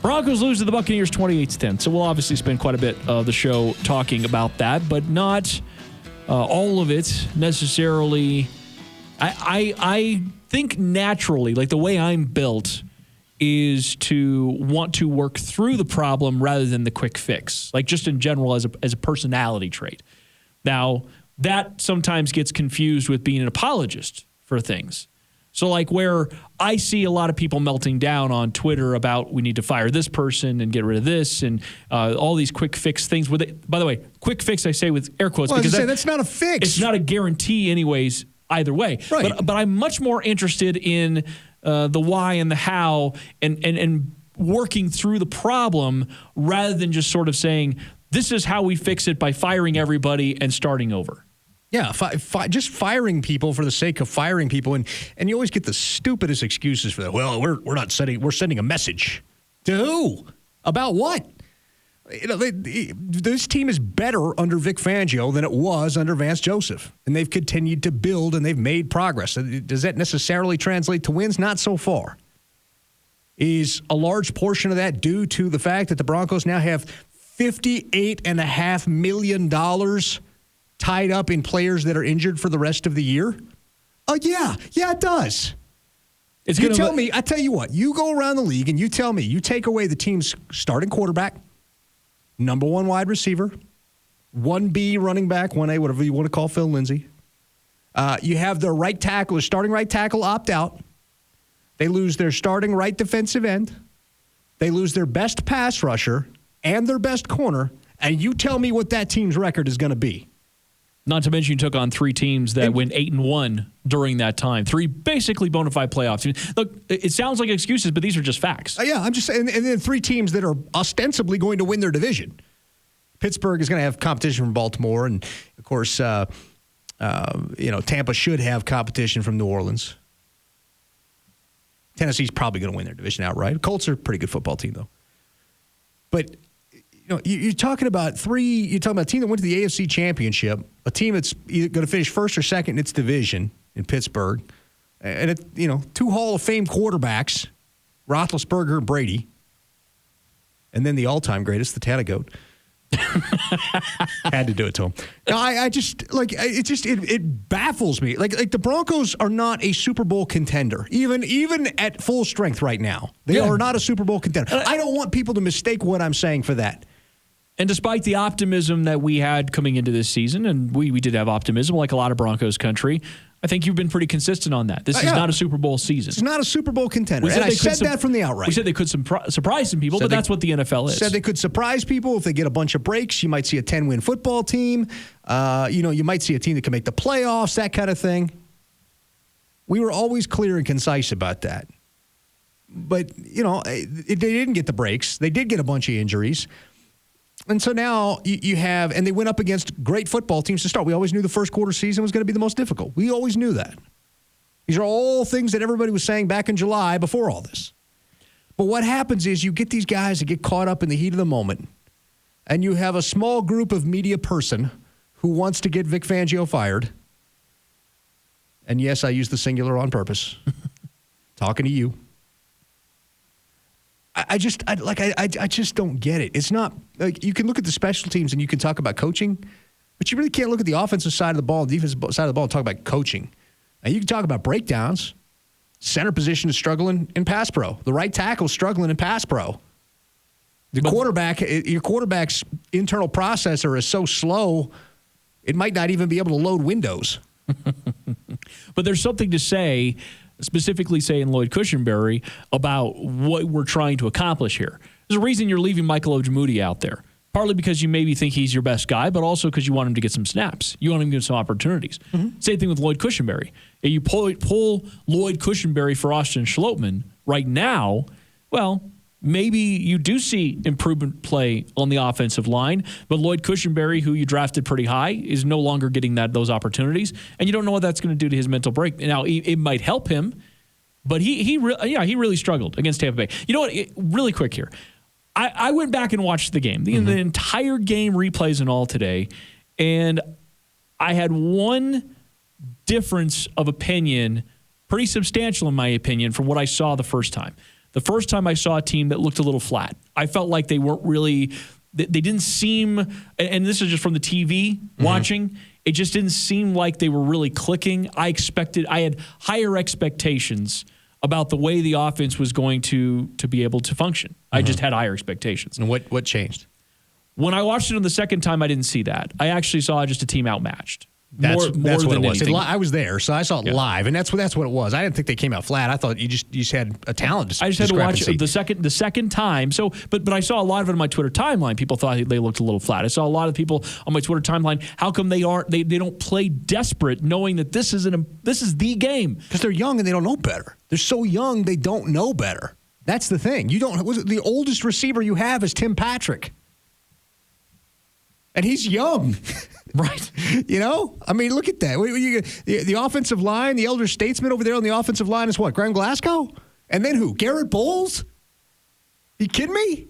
Broncos lose to the Buccaneers 28-10. So we'll obviously spend quite a bit of the show talking about that, but not all of it necessarily. I think naturally, like the way I'm built, is to want to work through the problem rather than the quick fix, like just in general as a personality trait. Now, that sometimes gets confused with being an apologist for things. So like where I see a lot of people melting down on Twitter about we need to fire this person and get rid of this and all these quick fix things. By the way, quick fix I say with air quotes because that's not a fix. It's not a guarantee anyways either way. Right. But I'm much more interested in the why and the how and working through the problem rather than just sort of saying this is how we fix it by firing everybody and starting over. Yeah, just firing people for the sake of firing people, and you always get the stupidest excuses for that. Well, we're sending a message to who about what? You know, this team is better under Vic Fangio than it was under Vance Joseph, and they've continued to build and they've made progress. Does that necessarily translate to wins? Not so far. Is a large portion of that due to the fact that the Broncos now have $58.5 million tied up in players that are injured for the rest of the year? Oh, yeah, it does. I tell you what, you go around the league and you tell me, you take away the team's starting quarterback, number one wide receiver, 1B running back, 1A, whatever you want to call Phil Lindsay. You have their right tackle, starting right tackle opt out. They lose their starting right defensive end. They lose their best pass rusher and their best corner. And you tell me what that team's record is going to be. Not to mention you took on three teams that went 8-1 during that time. Three basically bona fide playoff teams. Look, it sounds like excuses, but these are just facts. Yeah, I'm just saying. And then three teams that are ostensibly going to win their division. Pittsburgh is going to have competition from Baltimore, and of course, Tampa should have competition from New Orleans. Tennessee's probably going to win their division outright. Colts are a pretty good football team, though. But you're talking about a team that went to the AFC Championship, a team that's either going to finish first or second in its division in Pittsburgh, and two Hall of Fame quarterbacks, Roethlisberger and Brady, and then the all-time greatest, the Tannegoat. Had to do it to him. No, it baffles me. Like the Broncos are not a Super Bowl contender, even at full strength right now. They are not a Super Bowl contender. I don't want people to mistake what I'm saying for that. And despite the optimism that we had coming into this season, and we did have optimism like a lot of Broncos country, I think you've been pretty consistent on that. This is not a Super Bowl season. It's not a Super Bowl contender. And I said that from the outright. We said they could surprise some people, but that's what the NFL is. Said they could surprise people if they get a bunch of breaks. You might see a 10-win football team. You might see a team that can make the playoffs, that kind of thing. We were always clear and concise about that. But, they didn't get the breaks. They did get a bunch of injuries. And so now you have, and they went up against great football teams to start. We always knew the first quarter season was going to be the most difficult. We always knew that. These are all things that everybody was saying back in July before all this. But what happens is you get these guys that get caught up in the heat of the moment, and you have a small group of media person who wants to get Vic Fangio fired. And yes, I use the singular on purpose. Talking to you. I just don't get it. It's not like you can look at the special teams and you can talk about coaching, but you really can't look at the offensive side of the ball, defensive side of the ball, and talk about coaching. And you can talk about breakdowns. Center position is struggling in pass pro. The right tackle is struggling in pass pro. Your quarterback's internal processor is so slow, it might not even be able to load Windows. But there's something to say, specifically saying Lloyd Cushenberry, about what we're trying to accomplish here. There's a reason you're leaving Michael Ojemudia out there. Partly because you maybe think he's your best guy, but also because you want him to get some snaps. You want him to get some opportunities. Mm-hmm. Same thing with Lloyd Cushenberry. If you pull Lloyd Cushenberry for Austin Schlottmann right now, well, maybe you do see improvement play on the offensive line, but Lloyd Cushenberry, who you drafted pretty high, is no longer getting those opportunities, and you don't know what that's going to do to his mental break. Now, it might help him, but he really struggled against Tampa Bay. You know what? Really quick here. I went back and watched the game, the entire game, replays and all today, and I had one difference of opinion, pretty substantial in my opinion, from what I saw the first time. the first time I saw a team that looked a little flat. I felt like they weren't really, they didn't seem, and this is just from the TV watching, it just didn't seem like they were really clicking. I had higher expectations about the way the offense was going to be able to function. I just had higher expectations. And what changed? When I watched it on the second time, I didn't see that. I actually saw just a team outmatched. That's more what than it was. anything. I was there, so I saw it live, and that's what it was. I didn't think they came out flat. I thought you just had a talent. I just had to watch it the second time. So, but I saw a lot of it on my Twitter timeline. People thought they looked a little flat. I saw a lot of people on my Twitter timeline. How come they don't play desperate, knowing that this is the game? Because they're young and they don't know better. They're so young they don't know better. That's the thing. The oldest receiver you have is Tim Patrick. And he's young. Right. I mean, look at that. The offensive line, the elder statesman over there on the offensive line is what? Graham Glasgow? And then who? Garrett Bowles? You kidding me?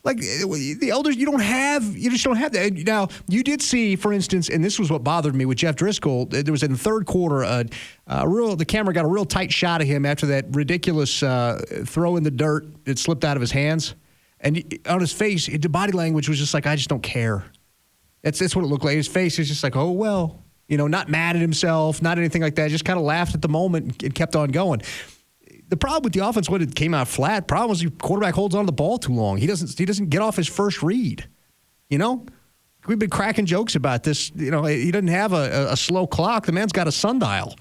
Like, the elders, you just don't have that. Now, you did see, for instance, and this was what bothered me with Jeff Driscoll, there was in the third quarter, the camera got a real tight shot of him after that ridiculous throw in the dirt that slipped out of his hands. And on his face, the body language was just like, I just don't care. That's what it looked like. His face is just like, oh, well, not mad at himself, not anything like that. Just kind of laughed at the moment and kept on going. The problem with the offense when it came out flat, problem was the quarterback holds on to the ball too long. He doesn't get off his first read. We've been cracking jokes about this. He doesn't have a slow clock. The man's got a sundial.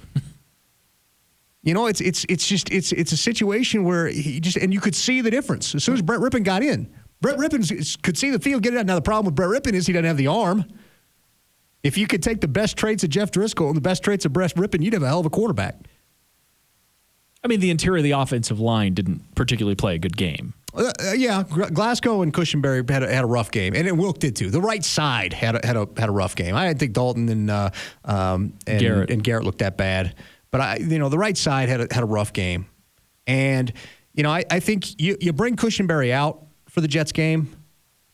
It's a situation where and you could see the difference as soon as Brett Rippon got in. Brett Rippon could see the field get it out. Now the problem with Brett Rippon is he doesn't have the arm. If you could take the best traits of Jeff Driscoll and the best traits of Brett Rippon, you'd have a hell of a quarterback. I mean, the interior of the offensive line didn't particularly play a good game. Glasgow and Cushenberry had a rough game, and Wilk did too. The right side had a rough game. I didn't think Dalton and Garrett looked that bad, but the right side had a rough game, and I think you bring Cushenberry out for the Jets game,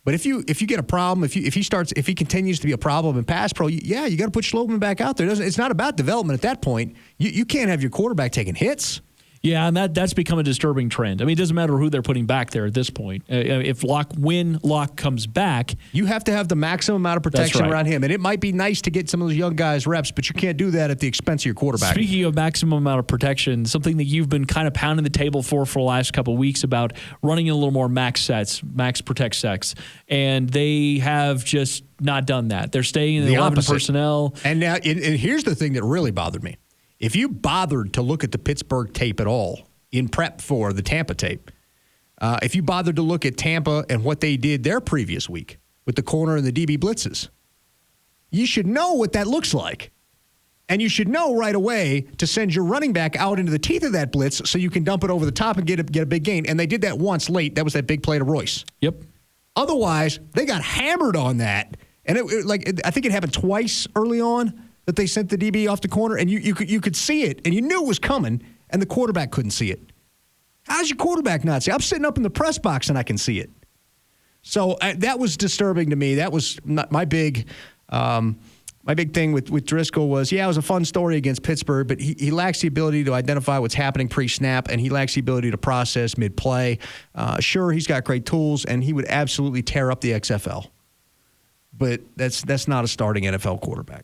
but if you get a problem, if he continues to be a problem in pass pro, you got to put Schlotman back out there. It's not about development at that point. You can't have your quarterback taking hits. Yeah, and that's become a disturbing trend. I mean, it doesn't matter who they're putting back there at this point. If Locke comes back, you have to have the maximum amount of protection around him. And it might be nice to get some of those young guys reps, but you can't do that at the expense of your quarterback. Speaking of maximum amount of protection, something that you've been kind of pounding the table for the last couple of weeks about running a little more max protect sets, and they have just not done that. They're staying in the 11 personnel. And now, and here's the thing that really bothered me. If you bothered to look at the Pittsburgh tape at all in prep for the Tampa tape, if you bothered to look at Tampa and what they did their previous week with the corner and the DB blitzes, you should know what that looks like. And you should know right away to send your running back out into the teeth of that blitz so you can dump it over the top and get a big gain. And they did that once late. That was that big play to Royce. Yep. Otherwise, they got hammered on that. And I think it happened twice early on that they sent the DB off the corner, and you could see it, and you knew it was coming, and the quarterback couldn't see it. How's your quarterback not see it? I'm sitting up in the press box, and I can see it. So that was disturbing to me. That was my big thing with Driscoll was, it was a fun story against Pittsburgh, but he lacks the ability to identify what's happening pre-snap, and he lacks the ability to process mid-play. Sure, he's got great tools, and he would absolutely tear up the XFL. But that's not a starting NFL quarterback.